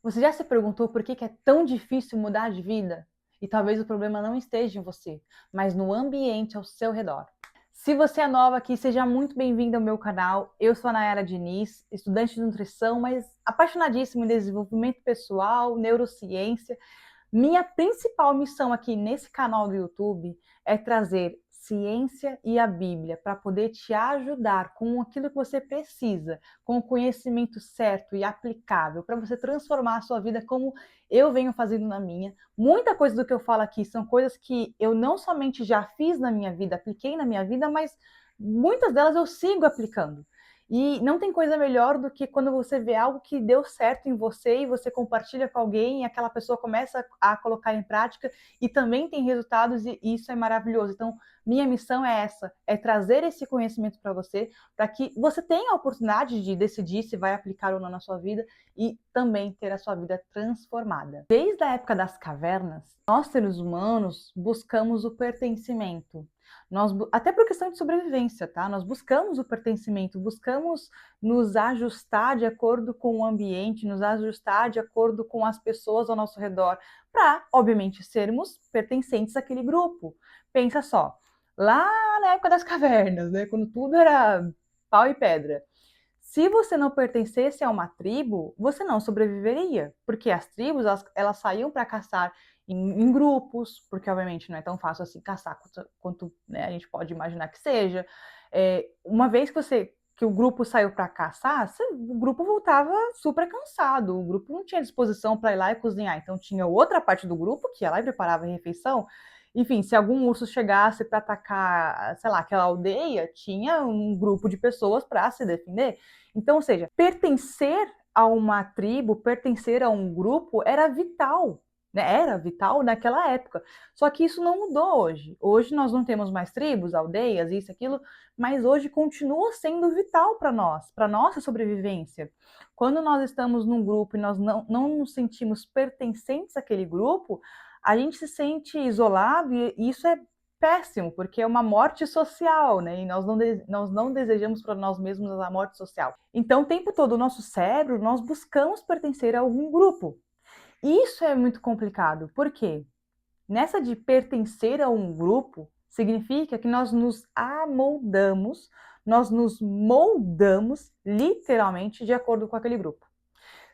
Você já se perguntou por que que é tão difícil mudar de vida? E talvez o problema não esteja em você, mas no ambiente ao seu redor. Se você é nova aqui, seja muito bem-vindo ao meu canal. Eu sou a Nayara Diniz, estudante de nutrição, mas apaixonadíssima em desenvolvimento pessoal, neurociência. Minha principal missão aqui nesse canal do YouTube é trazer ciência e a Bíblia para poder te ajudar com aquilo que você precisa, com o conhecimento certo e aplicável, para você transformar a sua vida como eu venho fazendo na minha. Muita coisa do que eu falo aqui são coisas que eu não somente já fiz na minha vida, apliquei na minha vida, mas muitas delas eu sigo aplicando. E não tem coisa melhor do que quando você vê algo que deu certo em você e você compartilha com alguém e aquela pessoa começa a colocar em prática e também tem resultados e isso é maravilhoso. Então, minha missão é essa, é trazer esse conhecimento para você, para que você tenha a oportunidade de decidir se vai aplicar ou não na sua vida e também ter a sua vida transformada. Desde a época das cavernas, nós seres humanos buscamos o pertencimento. Até por questão de sobrevivência, tá? Nós buscamos o pertencimento, buscamos nos ajustar de acordo com o ambiente, nos ajustar de acordo com as pessoas ao nosso redor, para, obviamente, sermos pertencentes àquele grupo. Pensa só, lá na época das cavernas, né, quando tudo era pau e pedra. Se você não pertencesse a uma tribo, você não sobreviveria, porque as tribos elas saíam para caçar em grupos, porque obviamente não é tão fácil assim caçar quanto né, a gente pode imaginar que seja. Uma vez que o grupo saiu para caçar, o grupo voltava super cansado, o grupo não tinha disposição para ir lá e cozinhar, então tinha outra parte do grupo que ia lá e preparava a refeição. Enfim, se algum urso chegasse para atacar, sei lá, aquela aldeia, tinha um grupo de pessoas para se defender. Então, ou seja, pertencer a uma tribo, pertencer a um grupo era vital, né? Era vital naquela época. Só que isso não mudou hoje. Hoje nós não temos mais tribos, aldeias, isso, aquilo, mas hoje continua sendo vital para nós, para nossa sobrevivência. Quando nós estamos num grupo e nós não nos sentimos pertencentes àquele grupo, a gente se sente isolado e isso é péssimo, porque é uma morte social, né? E nós não desejamos para nós mesmos a morte social. Então, o tempo todo, o nosso cérebro, nós buscamos pertencer a algum grupo. Isso é muito complicado. Por quê? Nessa de pertencer a um grupo, significa que nós nos amoldamos, nós nos moldamos literalmente de acordo com aquele grupo.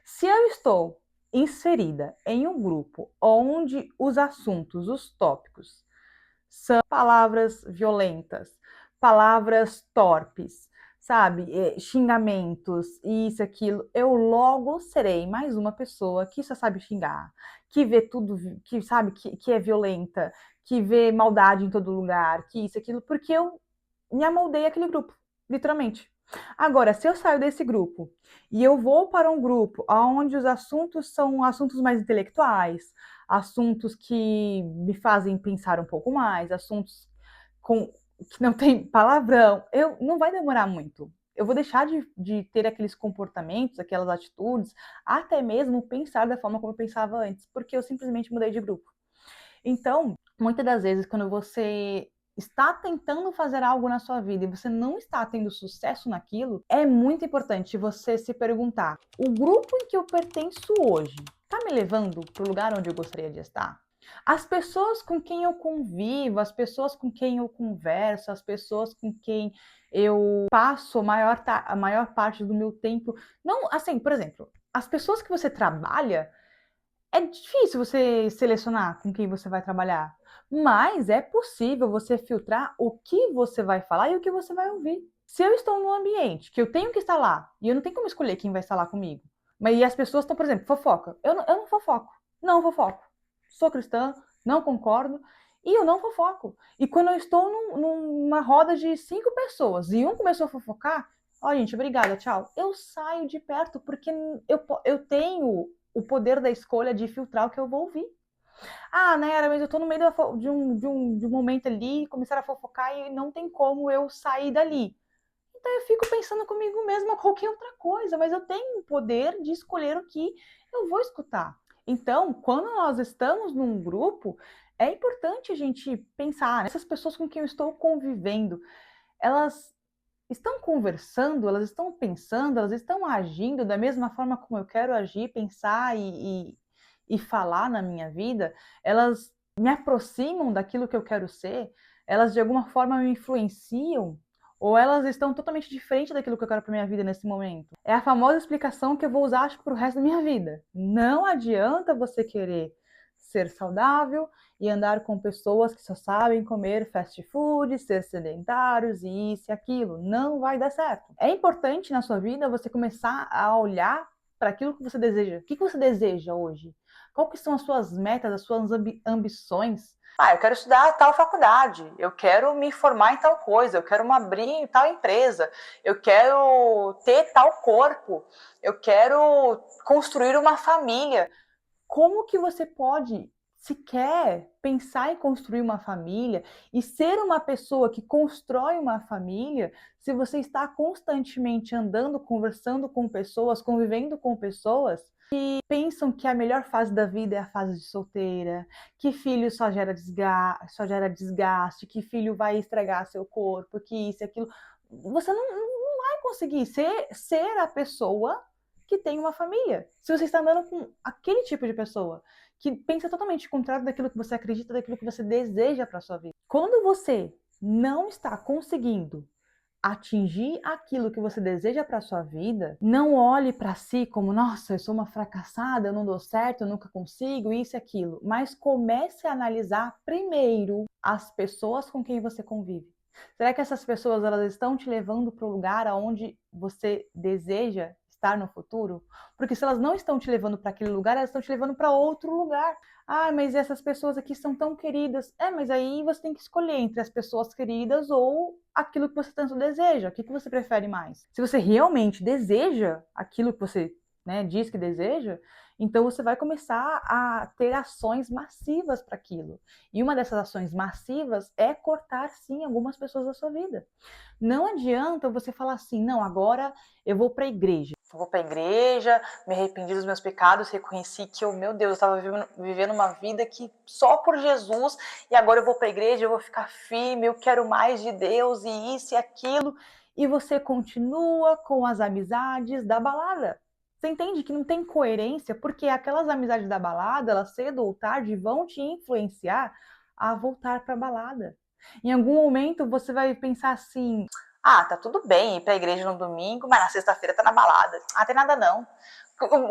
Se eu estou inserida em um grupo onde os assuntos, os tópicos, são palavras violentas, palavras torpes, sabe? Xingamentos, isso, aquilo. Eu logo serei mais uma pessoa que só sabe xingar, que vê tudo, que sabe que é violenta, que vê maldade em todo lugar, que isso, aquilo, porque eu me amoldei àquele grupo, literalmente. Agora, se eu saio desse grupo e eu vou para um grupo onde os assuntos são assuntos mais intelectuais, assuntos que me fazem pensar um pouco mais, assuntos com, que não tem palavrão, não vai demorar muito. Eu vou deixar de ter aqueles comportamentos, aquelas atitudes, até mesmo pensar da forma como eu pensava antes, porque eu simplesmente mudei de grupo. Então, muitas das vezes, quando você está tentando fazer algo na sua vida e você não está tendo sucesso naquilo, é muito importante você se perguntar: o grupo em que eu pertenço hoje está me levando para o lugar onde eu gostaria de estar? As pessoas com quem eu convivo, as pessoas com quem eu converso, as pessoas com quem eu passo a maior parte do meu tempo. Não, assim, por exemplo, as pessoas que você trabalha, é difícil você selecionar com quem você vai trabalhar, mas é possível você filtrar o que você vai falar e o que você vai ouvir. Se eu estou num ambiente que eu tenho que estar lá e eu não tenho como escolher quem vai estar lá comigo, mas e as pessoas estão, por exemplo, fofoca. Eu não fofoco. Não fofoco. Sou cristã, não concordo e eu não fofoco. E quando eu estou numa roda de 5 pessoas e um começou a fofocar, ó, gente, obrigada, tchau. Eu saio de perto porque eu tenho o poder da escolha de filtrar o que eu vou ouvir. Ah, Nayara, mas eu tô no meio de um momento ali, começar a fofocar e não tem como eu sair dali. Então eu fico pensando comigo mesma qualquer outra coisa, mas eu tenho o poder de escolher o que eu vou escutar. Então, quando nós estamos num grupo, é importante a gente pensar nessas pessoas com quem eu estou convivendo, elas estão conversando, elas estão pensando, elas estão agindo da mesma forma como eu quero agir, pensar e falar na minha vida? Elas me aproximam daquilo que eu quero ser? Elas de alguma forma me influenciam? Ou elas estão totalmente diferentes daquilo que eu quero para minha vida nesse momento? É a famosa explicação que eu vou usar, acho, para o resto da minha vida. Não adianta você querer ser saudável e andar com pessoas que só sabem comer fast food, ser sedentários e isso e aquilo. Não vai dar certo. É importante na sua vida você começar a olhar para aquilo que você deseja. O que você deseja hoje? Qual que são as suas metas, as suas ambições? Eu quero estudar tal faculdade, eu quero me formar em tal coisa, eu quero abrir em tal empresa, eu quero ter tal corpo, eu quero construir uma família. Como que você pode sequer pensar em construir uma família e ser uma pessoa que constrói uma família se você está constantemente andando, conversando com pessoas, convivendo com pessoas que pensam que a melhor fase da vida é a fase de solteira, que filho só gera desgaste, que filho vai estragar seu corpo, que isso e aquilo. Você não vai conseguir ser a pessoa que tem uma família. Se você está andando com aquele tipo de pessoa que pensa totalmente contrário daquilo que você acredita, daquilo que você deseja para sua vida. Quando você não está conseguindo atingir aquilo que você deseja para sua vida, não olhe para si como, nossa, eu sou uma fracassada, eu não dou certo, eu nunca consigo, isso e aquilo. Mas comece a analisar primeiro as pessoas com quem você convive. Será que essas pessoas elas estão te levando para o lugar aonde você deseja estar no futuro? Porque se elas não estão te levando para aquele lugar, elas estão te levando para outro lugar. Ah, mas essas pessoas aqui são tão queridas. Mas aí você tem que escolher entre as pessoas queridas ou aquilo que você tanto deseja. O que você prefere mais? Se você realmente deseja aquilo que você, diz que deseja, então você vai começar a ter ações massivas para aquilo. E uma dessas ações massivas é cortar, sim, algumas pessoas da sua vida. Não adianta você falar assim, não, agora eu vou para a igreja. Vou para a igreja, me arrependi dos meus pecados, reconheci que meu Deus, eu estava vivendo uma vida que só por Jesus, e agora eu vou para a igreja, eu vou ficar firme, eu quero mais de Deus, e isso e aquilo, e você continua com as amizades da balada. Você entende que não tem coerência, porque aquelas amizades da balada, elas cedo ou tarde vão te influenciar a voltar para a balada. Em algum momento você vai pensar assim, tá tudo bem ir para a igreja no domingo, mas na sexta-feira tá na balada. Tem nada não.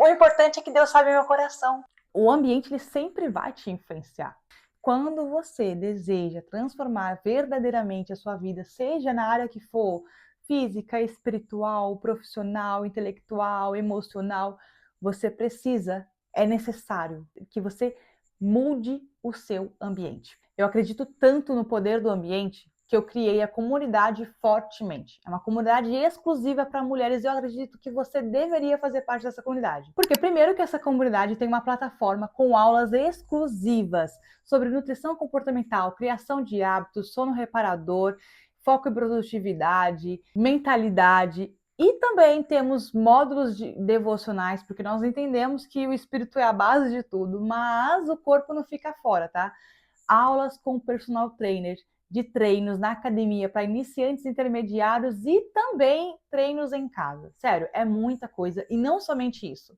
O importante é que Deus sabe o meu coração. O ambiente ele sempre vai te influenciar. Quando você deseja transformar verdadeiramente a sua vida, seja na área que for, física, espiritual, profissional, intelectual, emocional, você precisa, é necessário que você mude o seu ambiente. Eu acredito tanto no poder do ambiente que eu criei a comunidade Fortemente. É uma comunidade exclusiva para mulheres e eu acredito que você deveria fazer parte dessa comunidade. Porque primeiro que essa comunidade tem uma plataforma com aulas exclusivas sobre nutrição comportamental, criação de hábitos, sono reparador, foco em produtividade, mentalidade. E também temos módulos devocionais, porque nós entendemos que o espírito é a base de tudo, mas o corpo não fica fora, tá? Aulas com personal trainer, de treinos na academia para iniciantes, intermediários e também treinos em casa. Sério, é muita coisa e não somente isso.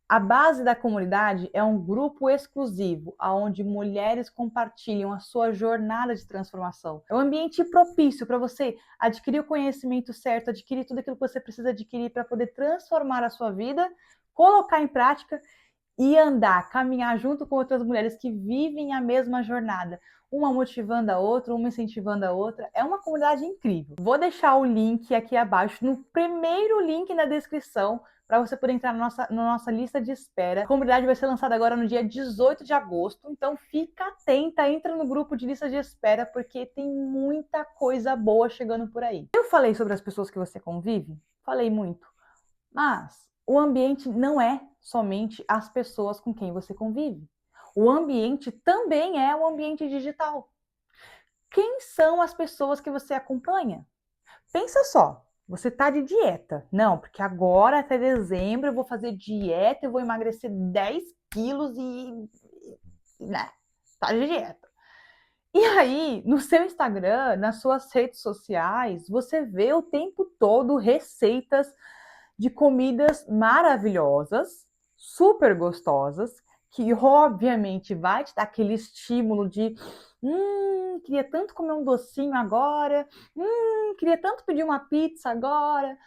A base da comunidade é um grupo exclusivo, onde mulheres compartilham a sua jornada de transformação. É um ambiente propício para você adquirir o conhecimento certo, adquirir tudo aquilo que você precisa adquirir para poder transformar a sua vida, colocar em prática e andar, caminhar junto com outras mulheres que vivem a mesma jornada, uma motivando a outra, uma incentivando a outra. É uma comunidade incrível. Vou deixar o link aqui abaixo, no primeiro link na descrição, para você poder entrar na nossa lista de espera. A comunidade vai ser lançada agora no dia 18 de agosto, então fica atenta, entra no grupo de lista de espera, porque tem muita coisa boa chegando por aí. Eu falei sobre as pessoas que você convive? Falei muito. Mas o ambiente não é somente as pessoas com quem você convive. O ambiente também é o ambiente digital. Quem são as pessoas que você acompanha? Pensa só, você está de dieta. Não, porque agora até dezembro eu vou fazer dieta, eu vou emagrecer 10 quilos e né, tá de dieta. E aí, no seu Instagram, nas suas redes sociais, você vê o tempo todo receitas de comidas maravilhosas, super gostosas, que obviamente vai te dar aquele estímulo de queria tanto comer um docinho agora, queria tanto pedir uma pizza agora.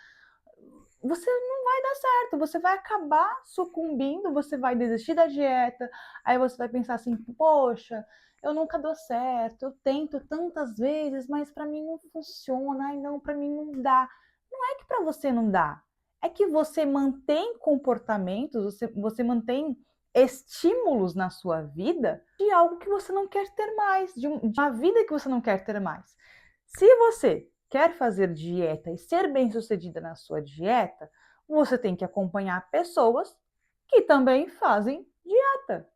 Você não vai dar certo, você vai acabar sucumbindo, você vai desistir da dieta, aí você vai pensar assim, poxa, eu nunca dou certo, eu tento tantas vezes, mas para mim não funciona, ai não, para mim não dá. Não é que para você não dá, é que você mantém comportamentos, você mantém estímulos na sua vida de algo que você não quer ter mais, de uma vida que você não quer ter mais. Se você quer fazer dieta e ser bem-sucedida na sua dieta, você tem que acompanhar pessoas que também fazem dieta.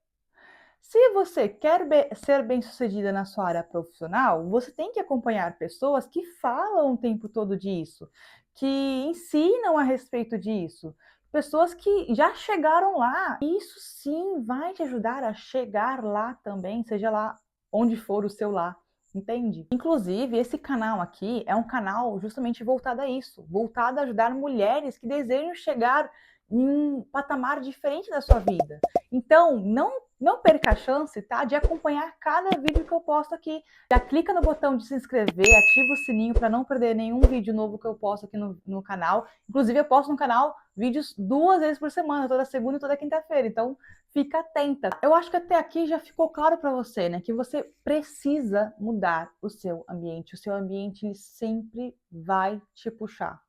Se você quer ser bem-sucedida na sua área profissional, você tem que acompanhar pessoas que falam o tempo todo disso, que ensinam a respeito disso, pessoas que já chegaram lá. Isso sim vai te ajudar a chegar lá também, seja lá onde for o seu lá. Entende? Inclusive, esse canal aqui é um canal justamente voltado a isso, voltado a ajudar mulheres que desejam chegar em um patamar diferente da sua vida. Então, não perca a chance, tá, de acompanhar cada vídeo que eu posto aqui. Já clica no botão de se inscrever, ativa o sininho para não perder nenhum vídeo novo que eu posto aqui no canal. Inclusive, eu posto no canal vídeos 2 vezes por semana, toda segunda e toda quinta-feira. Então, fica atenta. Eu acho que até aqui já ficou claro para você, né, que você precisa mudar o seu ambiente. O seu ambiente ele sempre vai te puxar.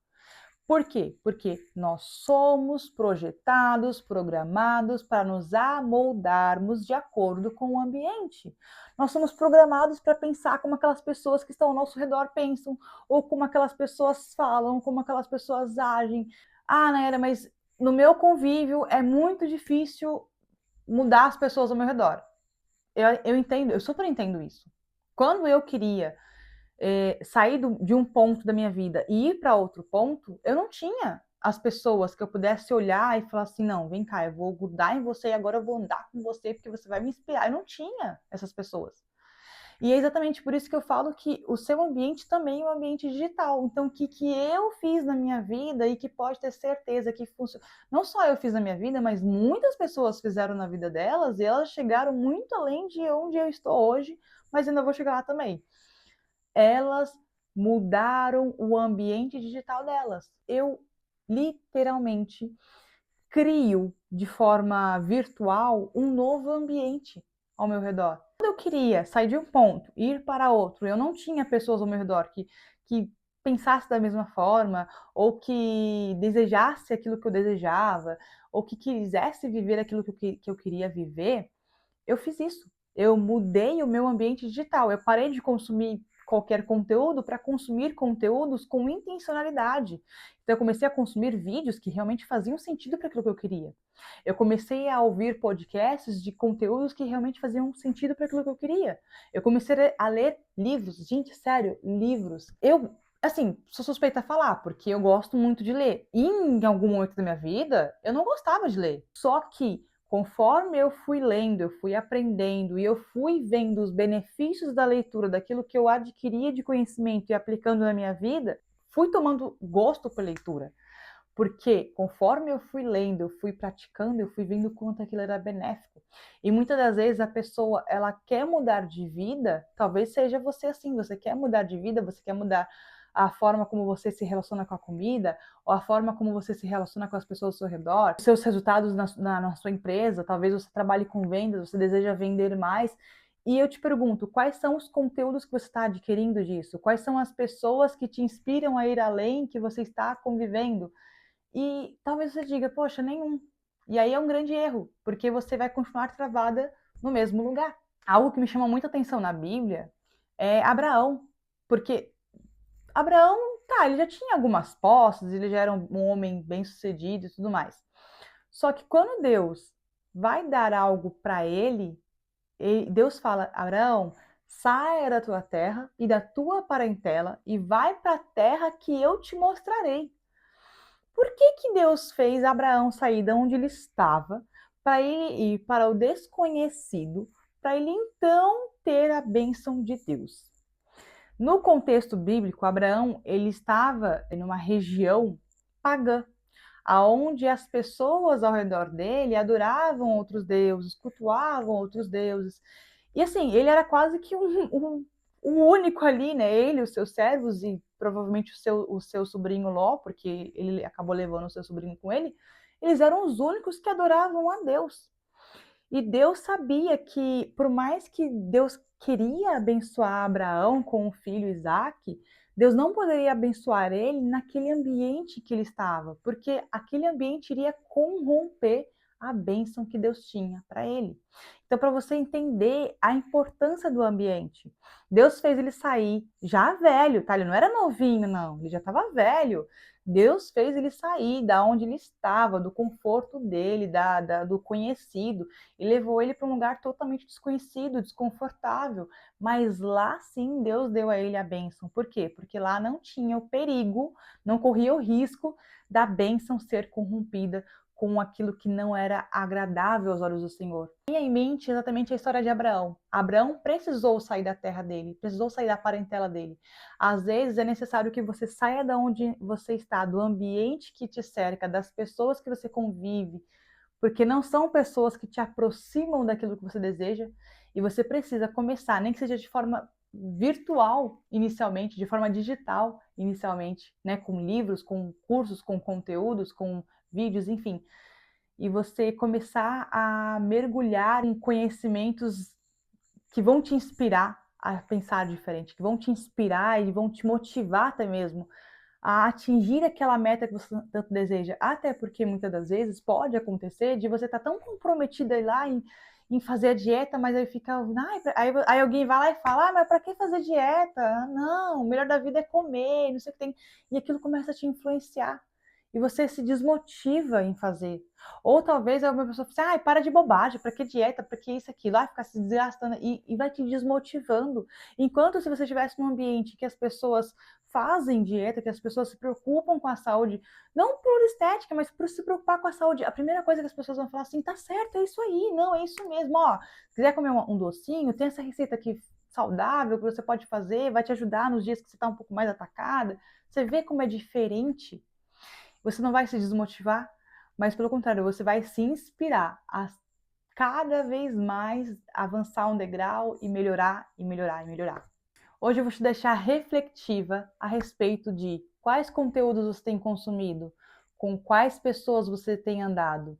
Por quê? Porque nós somos projetados, programados para nos amoldarmos de acordo com o ambiente. Nós somos programados para pensar como aquelas pessoas que estão ao nosso redor pensam, ou como aquelas pessoas falam, como aquelas pessoas agem. Ah, Nayara, mas no meu convívio é muito difícil mudar as pessoas ao meu redor. Eu entendo, eu super entendo isso. Quando eu queria sair de um ponto da minha vida e ir para outro ponto, eu não tinha as pessoas que eu pudesse olhar e falar assim, não, vem cá, eu vou grudar em você e agora eu vou andar com você porque você vai me inspirar. Eu não tinha essas pessoas. E é exatamente por isso que eu falo que o seu ambiente também é um ambiente digital. Então, o que eu fiz na minha vida e que pode ter certeza que funciona. Não só eu fiz na minha vida, mas muitas pessoas fizeram na vida delas e elas chegaram muito além de onde eu estou hoje, mas ainda vou chegar lá também. Elas mudaram o ambiente digital delas. Eu literalmente crio de forma virtual um novo ambiente ao meu redor. Quando eu queria sair de um ponto, ir para outro, eu não tinha pessoas ao meu redor que pensasse da mesma forma, ou que desejasse aquilo que eu desejava, ou que quisesse viver aquilo que eu queria viver, eu fiz isso. Eu mudei o meu ambiente digital. Eu parei de consumir qualquer conteúdo para consumir conteúdos com intencionalidade. Então, eu comecei a consumir vídeos que realmente faziam sentido para aquilo que eu queria. Eu comecei a ouvir podcasts de conteúdos que realmente faziam sentido para aquilo que eu queria. Eu comecei a ler livros. Gente, sério, livros. Eu, assim, sou suspeita a falar, porque eu gosto muito de ler. E em algum momento da minha vida, eu não gostava de ler. Só que conforme eu fui lendo, eu fui aprendendo e eu fui vendo os benefícios da leitura, daquilo que eu adquiria de conhecimento e aplicando na minha vida, fui tomando gosto por leitura. Porque conforme eu fui lendo, eu fui praticando, eu fui vendo quanto aquilo era benéfico. E muitas das vezes a pessoa, ela quer mudar de vida, talvez seja você assim, você quer mudar de vida, você quer mudar a forma como você se relaciona com a comida, ou a forma como você se relaciona com as pessoas ao seu redor, seus resultados na sua empresa, talvez você trabalhe com vendas, você deseja vender mais. E eu te pergunto, quais são os conteúdos que você está adquirindo disso? Quais são as pessoas que te inspiram a ir além, que você está convivendo? E talvez você diga, poxa, nenhum. E aí é um grande erro, porque você vai continuar travada no mesmo lugar. Algo que me chama muita atenção na Bíblia é Abraão, porque Abraão, tá, ele já tinha algumas posses, ele já era um homem bem-sucedido e tudo mais. Só que quando Deus vai dar algo para ele, Deus fala, Abraão, saia da tua terra e da tua parentela e vai para a terra que eu te mostrarei. Por que Deus fez Abraão sair de onde ele estava para ele ir para o desconhecido, para ele então ter a bênção de Deus. No contexto bíblico, Abraão ele estava em uma região pagã, aonde as pessoas ao redor dele adoravam outros deuses, cultuavam outros deuses. E assim, ele era quase que o único ali, né? Ele, os seus servos e provavelmente o seu sobrinho Ló, porque ele acabou levando o seu sobrinho com ele, eles eram os únicos que adoravam a Deus. E Deus sabia que, por mais que Deus queria abençoar Abraão com o filho Isaque, Deus não poderia abençoar ele naquele ambiente que ele estava, porque aquele ambiente iria corromper a bênção que Deus tinha para ele. Então, para você entender a importância do ambiente, Deus fez ele sair já velho, tá? Ele não era novinho, não, ele já estava velho. Deus fez ele sair da onde ele estava, do conforto dele, do conhecido, e levou ele para um lugar totalmente desconhecido, desconfortável. Mas lá sim Deus deu a ele a bênção. Por quê? Porque lá não tinha o perigo, não corria o risco da bênção ser corrompida com aquilo que não era agradável aos olhos do Senhor. Tenha em mente exatamente a história de Abraão. Abraão precisou sair da terra dele, precisou sair da parentela dele. Às vezes é necessário que você saia da onde você está, do ambiente que te cerca, das pessoas que você convive, porque não são pessoas que te aproximam daquilo que você deseja, e você precisa começar, nem que seja de forma virtual inicialmente, de forma digital inicialmente, né, com livros, com cursos, com conteúdos, com vídeos, enfim, e você começar a mergulhar em conhecimentos que vão te inspirar a pensar diferente, que vão te inspirar e vão te motivar até mesmo a atingir aquela meta que você tanto deseja. Até porque muitas das vezes pode acontecer de você estar tão comprometida lá em fazer a dieta, mas aí fica, aí alguém vai lá e fala, mas para que fazer dieta? Não, o melhor da vida é comer, não sei o que tem. E aquilo começa a te influenciar. E você se desmotiva em fazer. Ou talvez alguma pessoa fale assim, para de bobagem, para que dieta, para que isso, aquilo, ficar se desgastando, e vai te desmotivando. Enquanto se você estivesse num ambiente que as pessoas fazem dieta, que as pessoas se preocupam com a saúde, não por estética, mas por se preocupar com a saúde. A primeira coisa que as pessoas vão falar assim, tá certo, é isso aí, não, é isso mesmo, ó. Se quiser comer um docinho, tem essa receita aqui saudável que você pode fazer, vai te ajudar nos dias que você está um pouco mais atacada. Você vê como é diferente. Você não vai se desmotivar, mas pelo contrário, você vai se inspirar a cada vez mais avançar um degrau e melhorar, e melhorar, e melhorar. Hoje eu vou te deixar reflexiva a respeito de quais conteúdos você tem consumido, com quais pessoas você tem andado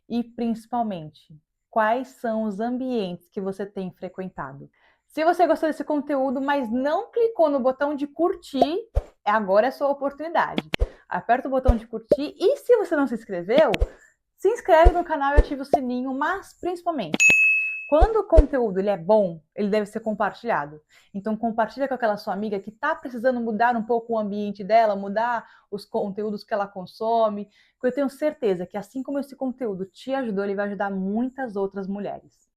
e, principalmente, quais são os ambientes que você tem frequentado. Se você gostou desse conteúdo, mas não clicou no botão de curtir, agora é a sua oportunidade. Aperta o botão de curtir e se você não se inscreveu, se inscreve no canal e ativa o sininho, mas principalmente, quando o conteúdo ele é bom, ele deve ser compartilhado. Então compartilha com aquela sua amiga que está precisando mudar um pouco o ambiente dela, mudar os conteúdos que ela consome, porque eu tenho certeza que assim como esse conteúdo te ajudou, ele vai ajudar muitas outras mulheres.